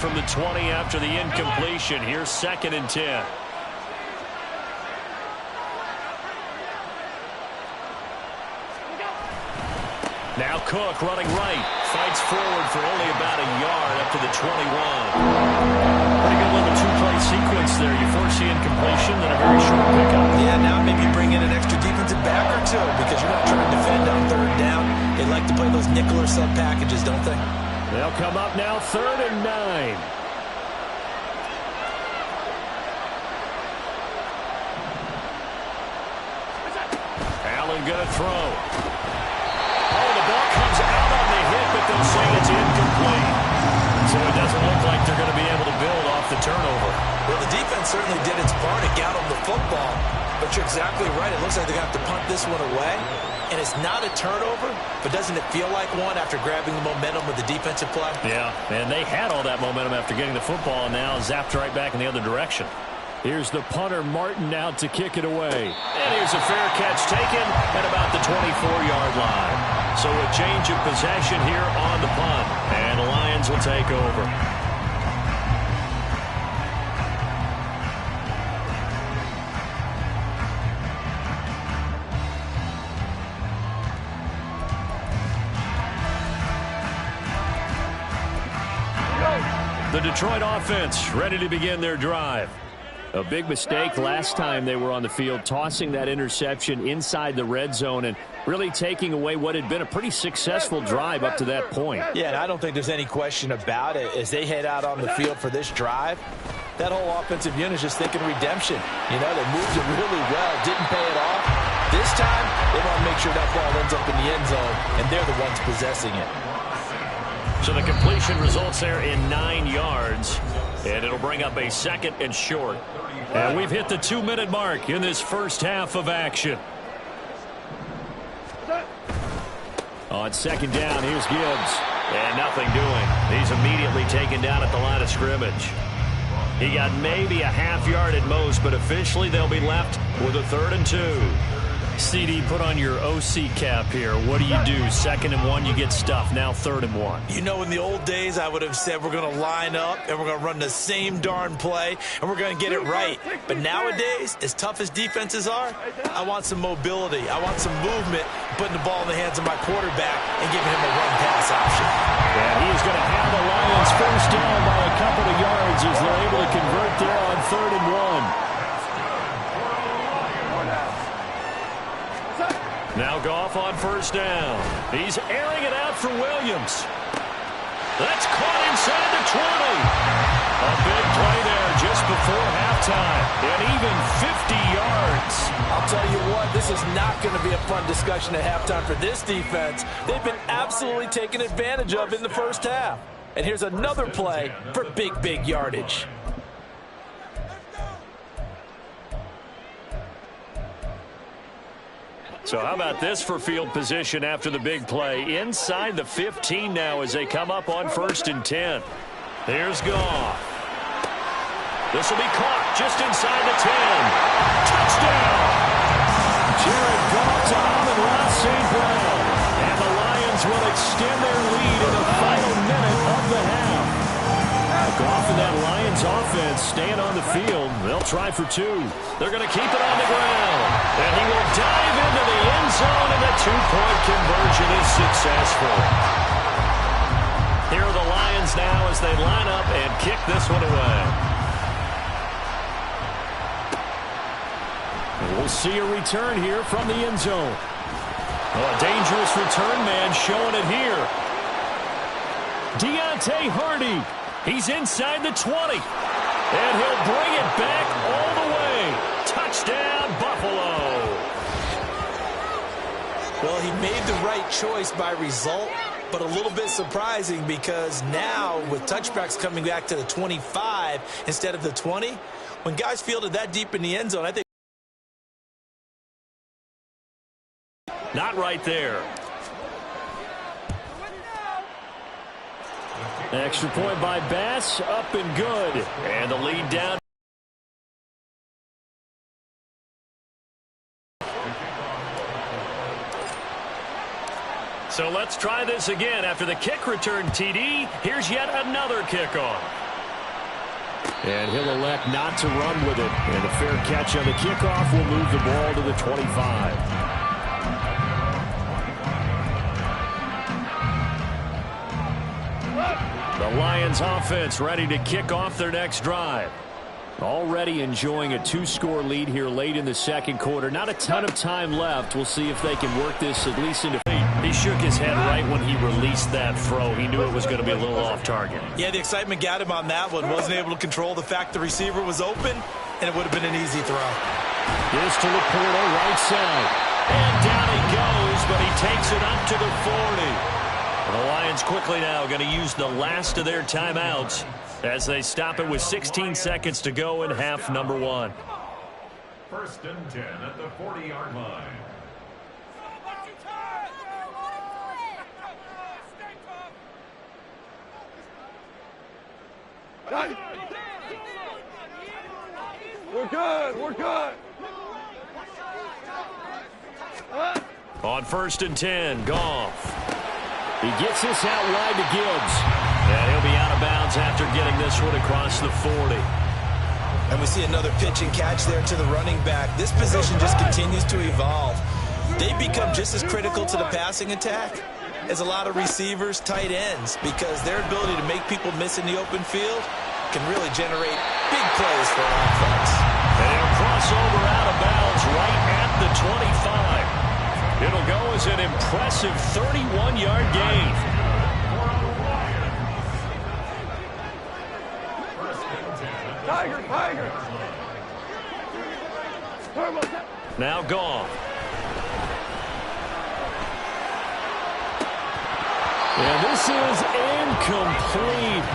from the 20 after the incompletion. Here's 2nd and 10. Now Cook running right. Fights forward for only about a yard up to the 21. Pretty good little two-play sequence there. You force the incompletion, then a very short pickup. Yeah, now maybe bring in an extra defensive back or two because you're not trying to defend on 3rd down. They like to play those nickel or sub packages, don't they? They'll come up now 3rd and 9. Allen gonna throw. Oh, the ball comes out on the hit, but they'll say it's incomplete. So it doesn't look like they're going to be able to build off the turnover. Well, the defense certainly did its part. It got them the football. But you're exactly right. It looks like they're going to have to punt this one away. And it's not a turnover, but doesn't it feel like one after grabbing the momentum with the defensive play? Yeah, and they had all that momentum after getting the football, and now zapped right back in the other direction. Here's the punter, Martin, out to kick it away. And here's a fair catch taken at about the 24-yard line. So a change of possession here on the punt, and the Lions will take over. The Detroit offense ready to begin their drive. A big mistake last time they were on the field, tossing that interception inside the red zone and really taking away what had been a pretty successful drive up to that point. Yeah, and I don't think there's any question about it. As they head out on the field for this drive, that whole offensive unit is just thinking redemption. You know, they moved it really well, didn't pay it off. This time, they want to make sure that ball ends up in the end zone, and they're the ones possessing it. So the completion results there in 9 yards, and it'll bring up a 2nd and short. And we've hit the 2-minute mark in this first half of action. On 2nd down, here's Gibbs. And nothing doing. He's immediately taken down at the line of scrimmage. He got maybe a half yard at most, but officially they'll be left with a 3rd and 2. CD, put on your OC cap here. What do you do? 2nd and 1, you get stuffed. Now 3rd and 1. You know, in the old days, I would have said we're going to line up and we're going to run the same darn play and we're going to get it right. But nowadays, as tough as defenses are, I want some mobility. I want some movement, putting the ball in the hands of my quarterback and giving him a run-pass option. And he's going to have the Lions first down by a couple of yards as they're able to convert there on 3rd and 1. Now Goff on first down. He's airing it out for Williams. That's caught inside the 20. A big play there just before halftime. And even 50 yards. I'll tell you what, this is not going to be a fun discussion at halftime for this defense. They've been absolutely taken advantage of in the first half. And here's another play for big yardage. So how about this for field position after the big play? Inside the 15 now as they come up on 1st and 10. Here's Goff. This will be caught just inside the 10. Touchdown! Jared Goff to Amon-Ra St. Brown. And the Lions will extend their lead in the final minute of the half. Goff and that Lions offense staying on the field. They'll try for 2. They're going to keep it on the ground. And he will dive into the end zone, and the 2-point conversion is successful. Here are the Lions now as they line up and kick this one away. And we'll see a return here from the end zone. Oh, a dangerous return man showing it here. Deontay Hardy. He's inside the 20. And he'll bring it back all the way. Touchdown, Buffalo. Well, he made the right choice by result, but a little bit surprising because now with touchbacks coming back to the 25 instead of the 20, when guys fielded that deep in the end zone, I think. Not right there. Extra point by Bass, up and good. And the lead down. So let's try this again. After the kick return TD, here's yet another kickoff. And he'll elect not to run with it. And a fair catch on the kickoff will move the ball to the 25. The Lions offense ready to kick off their next drive. Already enjoying a 2-score lead here late in the second quarter. Not a ton of time left. We'll see if they can work this at least into. He shook his head right when he released that throw. He knew it was going to be a little off target. Yeah, the excitement got him on that one. Wasn't able to control the fact the receiver was open, and it would have been an easy throw. Here's to Laporta, right side. And down he goes, but he takes it up to the 40. And the Lions quickly now going to use the last of their timeouts as they stop it with 16 seconds to go in half number 1. 1st and 10 at the 40-yard line. We're good. We're good. On 1st and 10, Goff. He gets this out wide to Gibbs. And he'll be out of bounds after getting this one across the 40. And we see another pitch and catch there to the running back. This position just continues to evolve. They become just as critical to the passing attack as a lot of receivers, tight ends, because their ability to make people miss in the open field can really generate big plays for an offense. And he'll cross over out of bounds right at the 25. It'll go as an impressive 31-yard gain. Tiger, Tiger. Now Goff. And this is incomplete.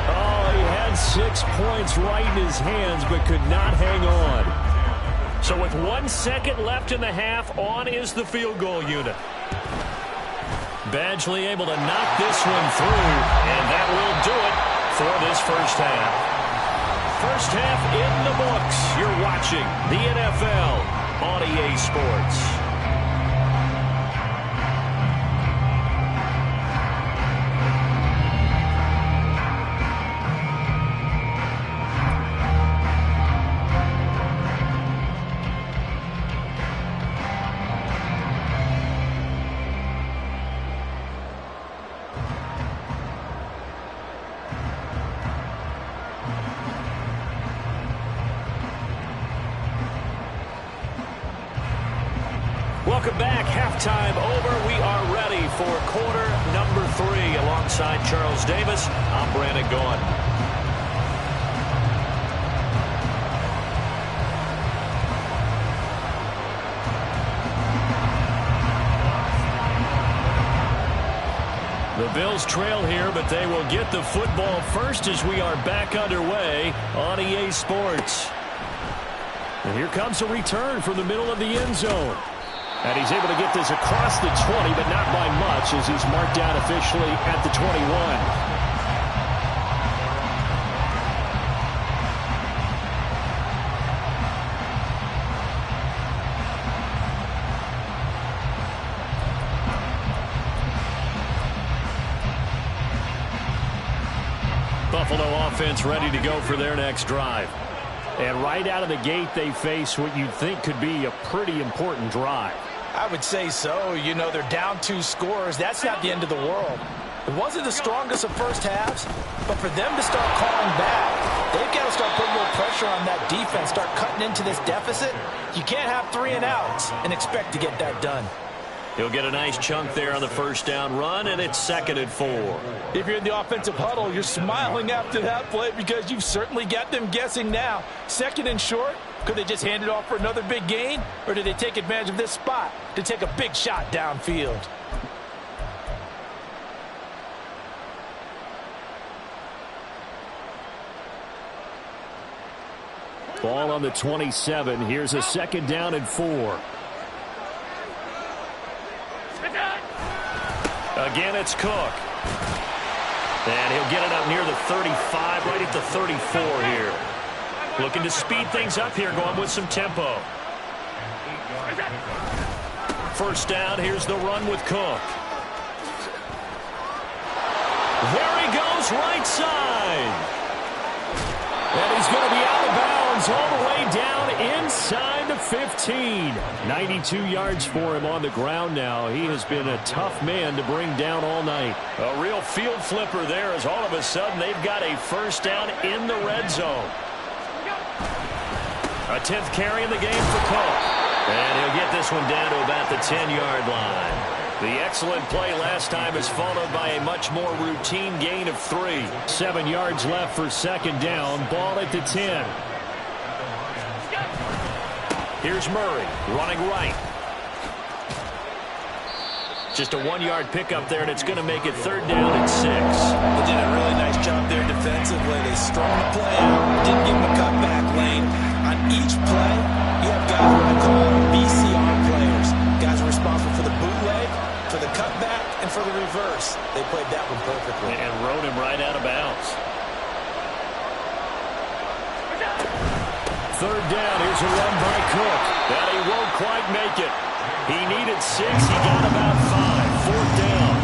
Oh, he had 6 points right in his hands, but could not hang on. So with 1 second left in the half, on is the field goal unit. Badgley able to knock this one through, and that will do it for this first half. First half in the books. You're watching the NFL on EA Sports. Welcome back. Halftime over. We are ready for quarter number 3. Alongside Charles Davis, I'm Brandon Gaughan. The Bills trail here, but they will get the football first as we are back underway on EA Sports. And here comes a return from the middle of the end zone. And he's able to get this across the 20, but not by much as he's marked down officially at the 21. Buffalo offense ready to go for their next drive. And right out of the gate, they face what you'd think could be a pretty important drive. I would say so. You know, they're down 2 scores. That's not the end of the world. It wasn't the strongest of first halves, but for them to start calling back, they've got to start putting a little pressure on that defense, start cutting into this deficit. You can't have 3 and outs and expect to get that done. He'll get a nice chunk there on the first down run, and it's 2nd and 4. If you're in the offensive huddle, you're smiling after that play because you've certainly got them guessing now. 2nd and short, could they just hand it off for another big gain, or did they take advantage of this spot to take a big shot downfield? Ball on the 27. Here's a 2nd down and 4. Again, it's Cook. And he'll get it up near the 35, right at the 34 here. Looking to speed things up here, going with some tempo. First down, here's the run with Cook. There he goes, right side. is all the way down inside the 15. 92 yards for him on the ground now. He has been a tough man to bring down all night. A real field flipper there as all of a sudden they've got a first down in the red zone. A 10th carry in the game for Cook. And he'll get this one down to about the 10-yard line. The excellent play last time is followed by a much more routine gain of 3. 7 yards left for second down. Ball at the 10. Here's Murray running right. Just a 1-yard pickup there, and it's going to make it third down and 6. They did a really nice job there defensively. They strung the play out, didn't give him a cutback lane. On each play, you have guys who I call BCR players. Guys are responsible for the bootleg, for the cutback, and for the reverse. They played that one perfectly. And rode him right out of bounds. Third down, here's a run by Cook. That he won't quite make it. He needed 6, he got about 5. Fourth down.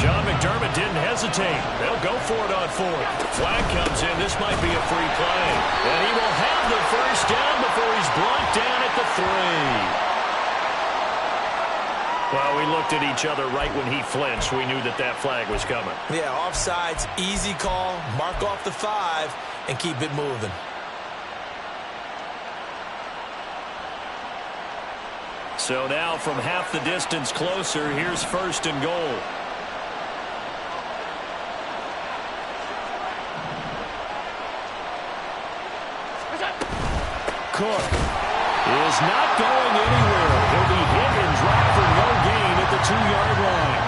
Sean McDermott didn't hesitate. They'll go for it on 4th. Flag comes in. This might be a free play. And he will have the first down before he's brought down at the 3. Well, we looked at each other right when he flinched. We knew that that flag was coming. Yeah, offsides, easy call. Mark off the 5 and keep it moving. So now from half the distance closer, here's first and goal. Cook is not going anywhere. He'll be hit and dropped for no gain at the 2-yard line.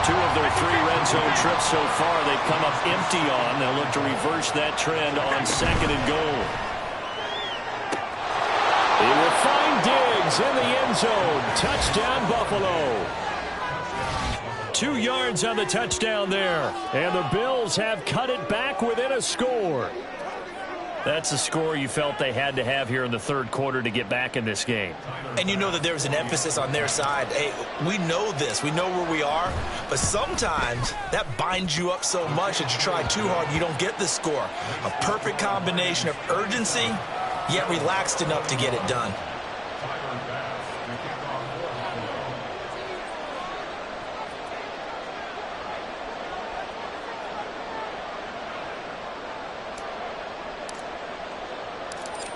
2 of their 3 red zone trips so far they've come up empty on. They'll look to reverse that trend on second and goal. He will find Diggs in the end zone. Touchdown, Buffalo. 2 yards on the touchdown there. And the Bills have cut it back within a score. That's a score you felt they had to have here in the third quarter to get back in this game. And you know that there was an emphasis on their side. Hey, we know this. We know where we are. But sometimes that binds you up so much that you try too hard, you don't get the score. A perfect combination of urgency, yet relaxed enough to get it done.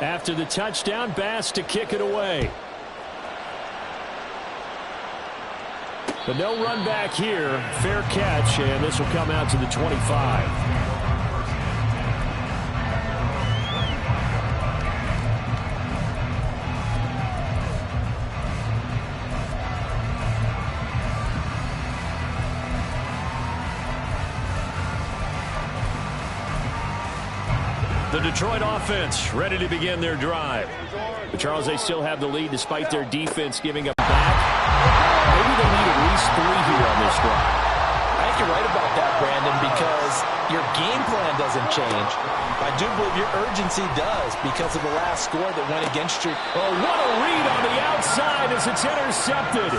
After the touchdown, Bass to kick it away. But no run back here. Fair catch, and this will come out to the 25. The Detroit offense ready to begin their drive. But Charles, they still have the lead despite their defense giving up back. Maybe they need at least 3 here on this drive. I think you're right about that, Brandon, because your game plan doesn't change. I do believe your urgency does because of the last score that went against you. Oh, what a read on the outside as it's intercepted.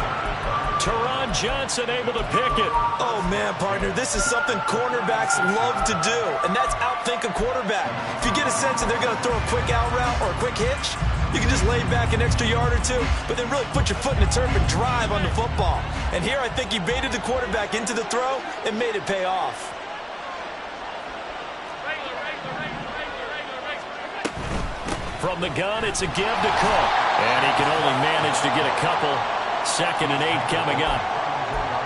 Teron Johnson able to pick it. Oh, man, partner, this is something cornerbacks love to do, and that's outthink a quarterback. If you get a sense that they're going to throw a quick out route or a quick hitch, you can just lay back an extra yard or 2, but then really put your foot in the turf and drive on the football. And here I think he baited the quarterback into the throw and made it pay off. From the gun, it's a give to Cook. And he can only manage to get a couple. 2nd and 8 coming up.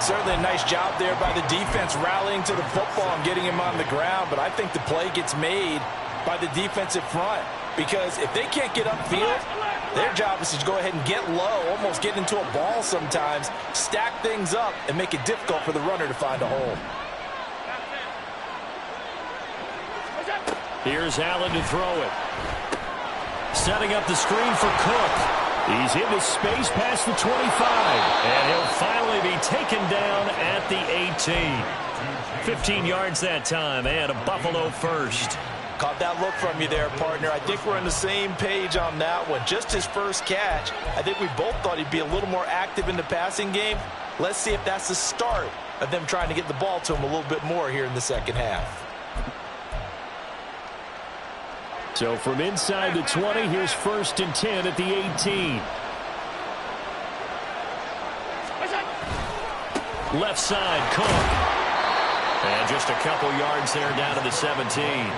Certainly a nice job there by the defense rallying to the football and getting him on the ground, but I think the play gets made by the defensive front because if they can't get upfield, their job is to go ahead and get low, almost get into a ball sometimes, stack things up, and make it difficult for the runner to find a hole. Here's Allen to throw it. Setting up the screen for Cook. He's into space past the 25, and he'll finally be taken down at the 18. 15 yards that time, and a Buffalo first. Caught that look from you there, partner. I think we're on the same page on that one. Just his first catch. I think we both thought he'd be a little more active in the passing game. Let's see if that's the start of them trying to get the ball to him a little bit more here in the second half. So from inside the 20, here's 1st and 10 at the 18. Left side, Cook. And just a couple yards there down to the 17.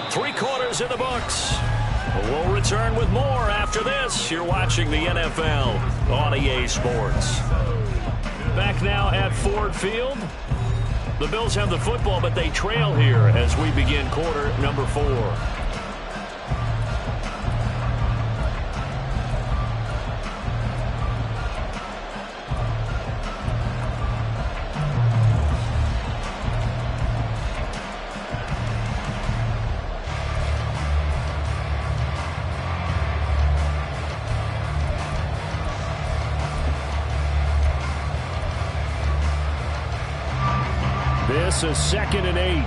3 quarters in the books. We'll return with more after this. You're watching the NFL on EA Sports. Back now at Ford Field. The Bills have the football, but they trail here as we begin quarter number 4. This is 2nd and 8.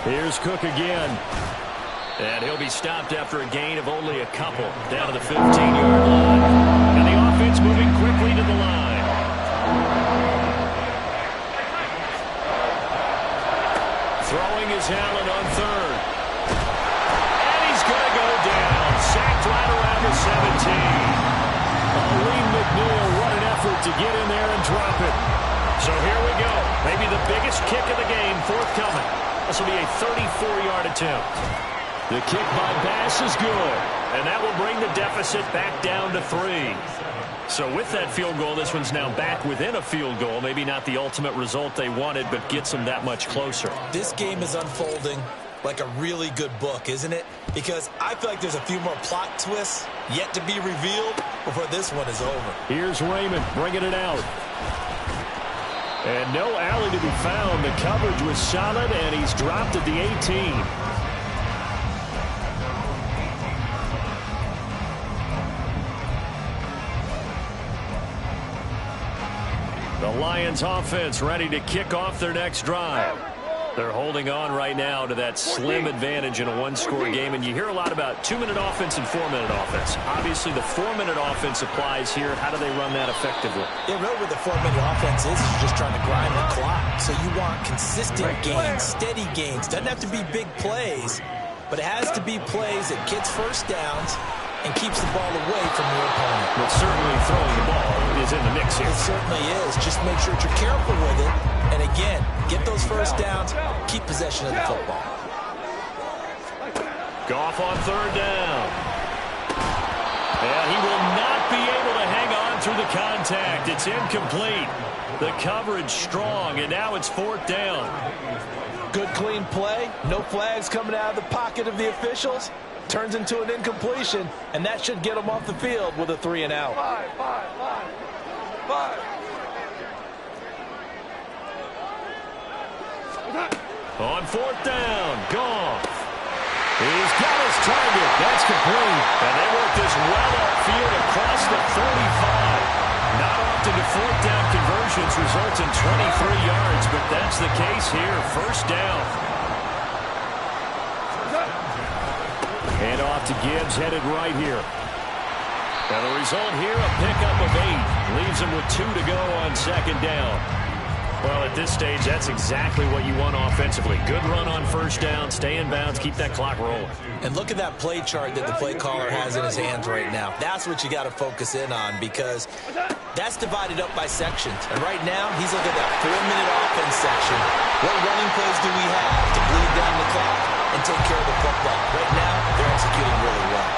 Here's Cook again. And he'll be stopped after a gain of only a couple down to the 15-yard line. And the offense moving quickly to the line. Throwing is Allen on 3rd. And he's going to go down. Sacked right around the 17. Lee McNeil, what an effort to get in there and drop it. So here we go. Maybe the biggest kick of the game forthcoming. This will be a 34-yard attempt. The kick by Bass is good. And that will bring the deficit back down to 3. So with that field goal, this one's now back within a field goal. Maybe not the ultimate result they wanted, but gets them that much closer. This game is unfolding like a really good book, isn't it? Because I feel like there's a few more plot twists yet to be revealed before this one is over. Here's Raymond bringing it out. And no alley to be found. The coverage was solid, and he's dropped at the 18. The Lions offense ready to kick off their next drive. They're holding on right now to that slim advantage in a one-score game, and you hear a lot about 2-minute offense and 4-minute offense. Obviously, the 4-minute offense applies here. How do they run that effectively? Yeah, really what the 4-minute offense is you're just trying to grind the clock. So you want consistent gains, steady gains. Doesn't have to be big plays, but it has to be plays that gets first downs and keeps the ball away from your opponent. But certainly throwing the ball is in the mix here. It certainly is. Just make sure that you're careful with it. And again, get those first downs, keep possession of the football. Goff on 3rd down. And he will not be able to hang on through the contact. It's incomplete. The coverage strong, and now it's 4th down. Good clean play. No flags coming out of the pocket of the officials. Turns into an incompletion, and that should get them off the field with a 3 and out. Five. On 4th down, Goff. He's got his target. That's complete. And they work this well upfield across the 45. Not often do 4th down conversions result in 23 yards, but that's the case here. 1st down. And off to Gibbs, headed right here. And the result here, a pickup of 8. Leaves him with 2 to go on 2nd down. Well, at this stage, that's exactly what you want offensively. Good run on 1st down, stay in bounds, keep that clock rolling. And look at that play chart that the play caller has in his hands right now. That's what you got to focus in on, because that's divided up by sections. And right now, he's looking at that 4-minute offense section. What running plays do we have to bleed down the clock and take care of the football? Right now, they're executing really well.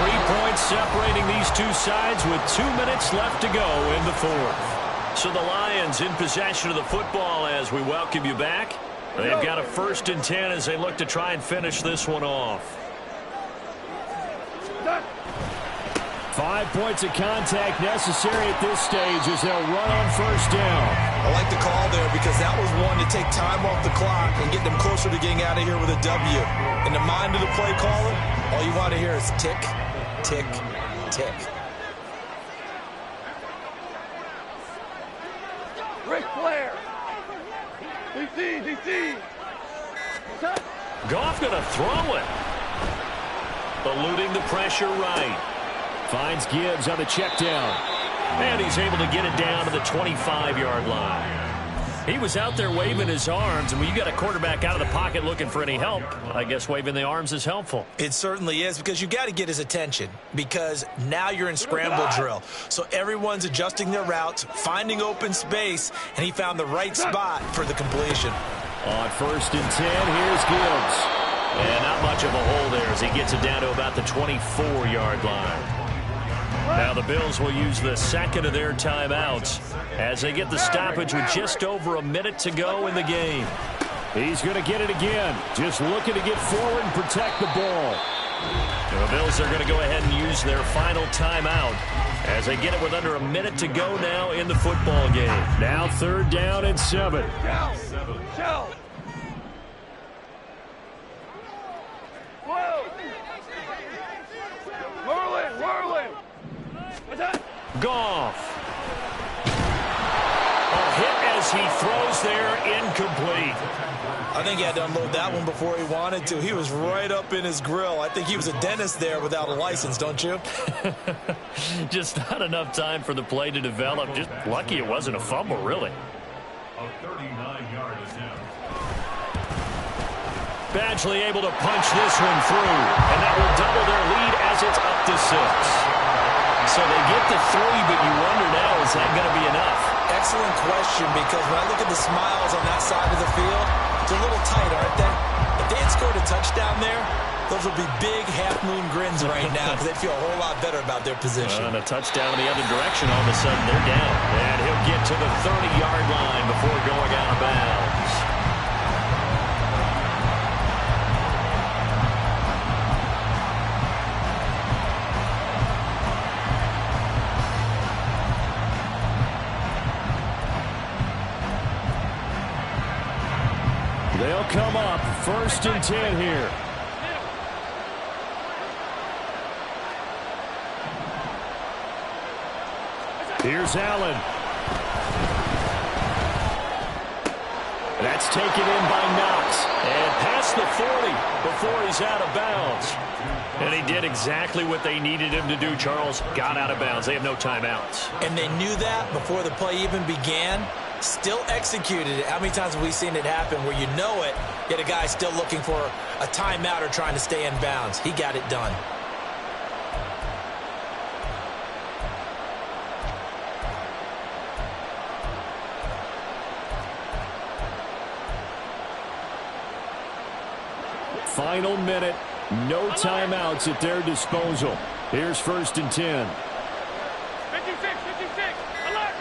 3 points separating these two sides with 2 minutes left to go in the 4th. So the Lions in possession of the football as we welcome you back. They've got a 1st and 10 as they look to try and finish this one off. 5 points of contact necessary at this stage as they'll run on 1st down. I like the call there because that was one to take time off the clock and get them closer to getting out of here with a W. In the mind of the play caller, all you want to hear is tick, tick, tick. Ric Flair. DC. Goff going to throw it. Eluding the pressure right. Finds Gibbs on the check down. And he's able to get it down to the 25-yard line. He was out there waving his arms, and when you got a quarterback out of the pocket looking for any help, I guess waving the arms is helpful. It certainly is, because you got to get his attention, because now you're in scramble drill. So everyone's adjusting their routes, finding open space, and he found the right spot for the completion. On 1st and 10, here's Gibbs. And not much of a hole there as he gets it down to about the 24-yard line. Now the Bills will use the second of their timeouts as they get the stoppage with just over a minute to go in the game. He's going to get it again, just looking to get forward and protect the ball. The Bills are going to go ahead and use their final timeout as they get it with under a minute to go now in the football game. Now 3rd down and 7. Shell. Whoa. Whirling. Goff. A hit as he throws there, incomplete. I think he had to unload that one before he wanted to. He was right up in his grill. I think he was a dentist there without a license, don't you? Just not enough time for the play to develop. Just lucky it wasn't a fumble, really. A 39-yard attempt. Badgley able to punch this one through, and that will double their lead as it's up to 6. So they get the 3, but you wonder now, is that going to be enough? Excellent question, because when I look at the smiles on that side of the field, it's a little tight, aren't they? If they had scored a touchdown there, those would be big half-moon grins right now because they feel a whole lot better about their position. And a touchdown in the other direction, all of a sudden they're down. And he'll get to the 30-yard line before going out of bounds. They'll come up 1st and 10 here. Here's Allen. That's taken in by Knox. And past the 40 before he's out of bounds. And he did exactly what they needed him to do, Charles. Got out of bounds. They have no timeouts. And they knew that before the play even began. Still executed it. How many times have we seen it happen where you know it, yet a guy still looking for a timeout or trying to stay in bounds? He got it done. Final minute. No timeouts at their disposal. Here's 1st and 10. 56. Alert.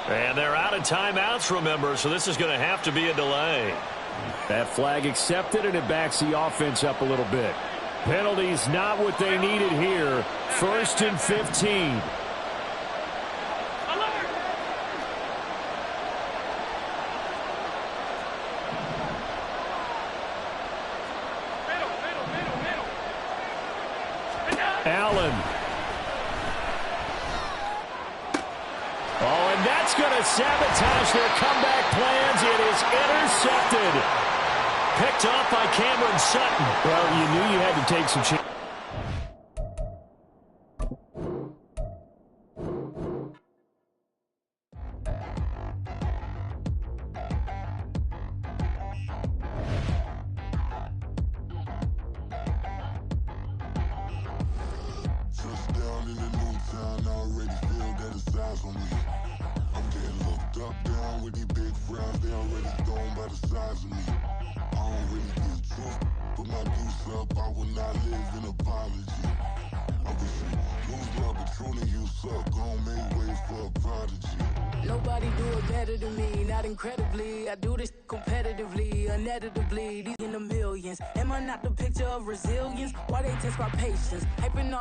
And they're out of timeouts, remember, so this is going to have to be a delay. That flag accepted, and it backs the offense up a little bit. Penalties not what they needed here. 1st and 15. Allen. Oh, and that's going to sabotage their comeback plans. It is intercepted. Picked off by Cameron Sutton. Well, you knew you had to take some chances. Nobody do it better than me, not incredibly. I do this competitively, uneditably. These in the millions. Am I not the picture of resilience? Why they test my patience? Hyping all